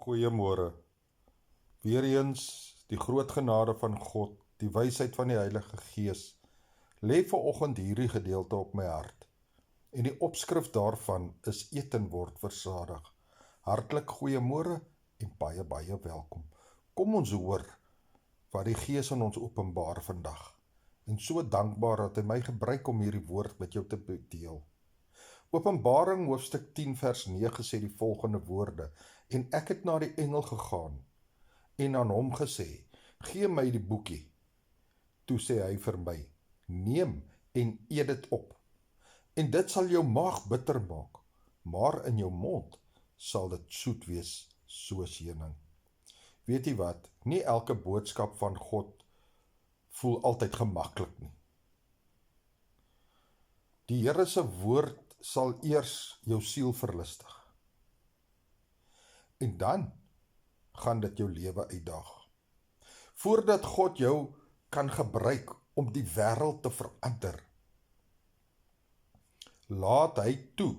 Goeiemôre. Weereens die groot genade van God, die wysheid van die Heilige Gees, lê vanoggend hierdie gedeelte op my hart. En die opskrif daarvan is eet en word versadig. Hartlik goeiemôre en baie welkom. Kom ons hoor wat die Gees aan ons openbaar vandag. En so dankbaar dat hy my gebruik om hierdie woord met jou te deel. Openbaring hoofstuk 10 vers 9 sê die volgende woorde: en ek het na die engel gegaan en aan hom gesê, gee my die boekie. Toe sê hy vir my, neem en eet dit op. En dit sal jou maag bitter maak, maar in jou mond sal dit soet wees soos heuning. Weet jy wat? Nie elke boodskap van God voel altyd gemaklik nie. Die Here se woord sal eers jou siel verlustig. En dan gaan dit jou lewe uitdaag. Voordat God jou kan gebruik om die wêreld te verander, laat hy toe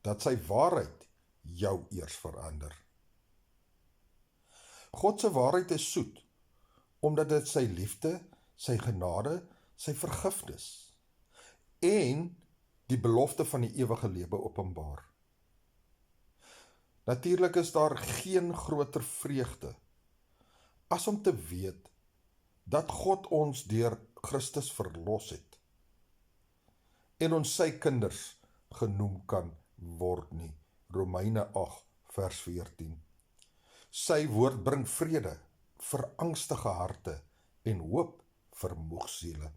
dat sy waarheid jou eers verander. God se waarheid is soet, omdat dit sy liefde, sy genade, sy vergifnis en die belofte van die ewige lewe openbaar. Natuurlik is daar geen groter vreugde as om te weet dat God ons deur Christus verlos het en ons sy kinders genoem kan word nie. Romeine 8 vers 14. Sy woord bring vrede vir angstige harte en hoop vir moeg siele.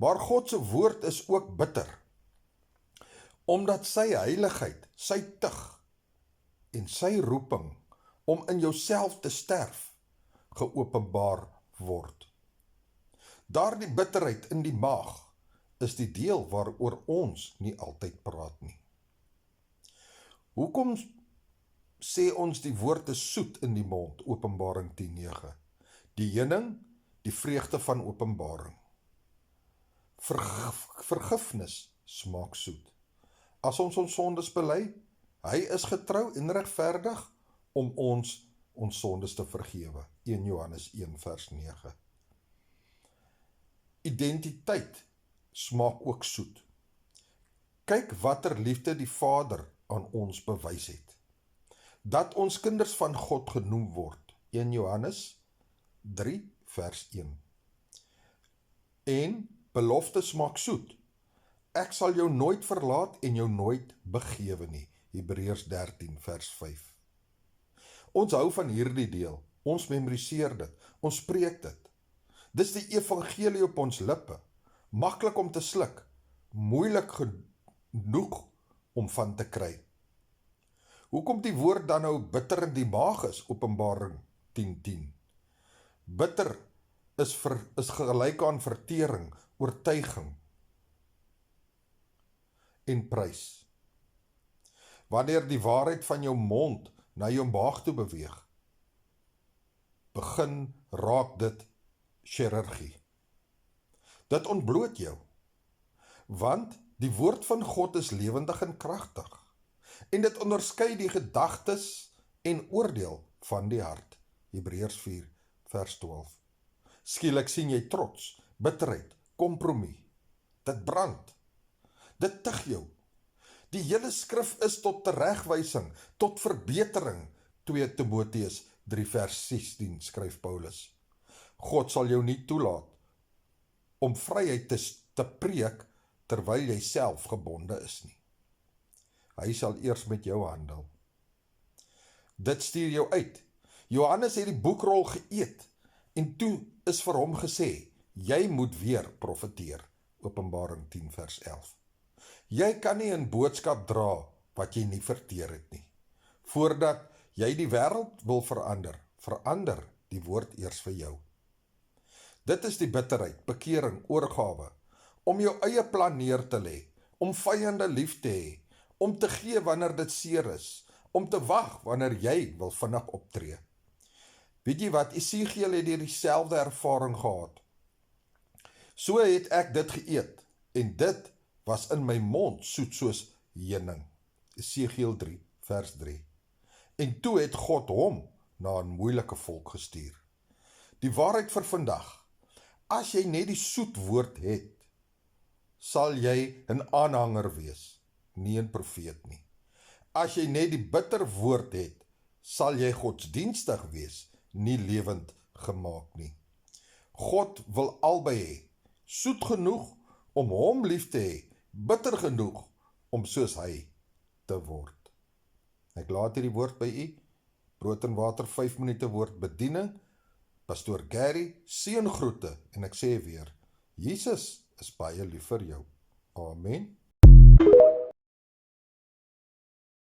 Maar God se woord is ook bitter, omdat sy heiligheid, sy tug en sy roeping om in jouself te sterf geopenbaar word. Daardie bitterheid in die maag is die deel waaroor ons nie altyd praat nie. Hoekom sê ons die woord is soet in die mond, Openbaring 10:9? Die heuning, die vreugde van openbaring. Vergifnis smaak soet. As ons sondes bely, hy is getrou en regverdig om ons sondes te vergewe. 1 Johannes 1 vers 9. Identiteit smaak ook soet. Kyk watter liefde die Vader aan ons bewys het. Dat ons kinders van God genoem word. 1 Johannes 3 vers 1. En belofte smaak soet. Ek sal jou nooit verlaat en jou nooit begewe nie. Hebreërs 13 vers 5. Ons hou van hierdie deel. Ons memoriseer dit. Ons spreek dit. Dis die evangelie op ons lippe. Maklik om te sluk. Moeilik genoeg om van te kry. Hoekom die woord dan nou bitter in die maag is? Openbaring 10:10. Bitter is gelyk aan vertering, oortuiging en prys. Wanneer die waarheid van jou mond na jou maag toe beweeg, begin raak dit chirurgie. Dit ontbloot jou, want die woord van God is lewendig en kragtig, en dit onderskei die gedagtes en oordeel van die hart. Hebreërs 4 vers 12. Skielik sien jy trots, bitterheid, kompromie. Dit brand. Dit tug jou. Die hele skrif is tot teregwysing, tot verbetering. 2 Timoteus 3 vers 16 skryf Paulus. God sal jou nie toelaat om vryheid te preek terwyl jy self gebonde is nie. Hy sal eers met jou handel. Dit stuur jou uit. Johannes het die boekrol geëet en toe is vir hom gesê, jy moet weer profeteer. Openbaring 10 vers 11. Jy kan nie 'n boodskap dra wat jy nie verteer het nie. Voordat jy die wêreld wil verander die woord eers vir jou. Dit is die bitterheid, bekering, oorgawe, om jou eie plan neer te lê, om vyande lief te hê, om te gee wanneer dit seer is, om te wag wanneer jy wil vinnig optree. Weet jy wat, Esegiel het dieselfde ervaring gehad. So het ek dit geëet, en dit was in my mond soet soos heuning. Esegiel 3 vers 3. En toe het God hom na 'n moeilike volk gestuur. Die waarheid vir vandag: as jy net die soet woord het, sal jy 'n aanhanger wees, nie 'n profeet nie. As jy net die bitter woord het, sal jy godsdienstig wees, nie lewend gemaak nie. God wil albei hê, soet genoeg om hom lief te hê, bitter genoeg om soos hy te word. Ek laat hierdie woord by u, Brood en Water 5 minute woord bediening, Pastoor Gary, seëngroete, en ek sê weer, Jesus is baie lief vir jou. Amen.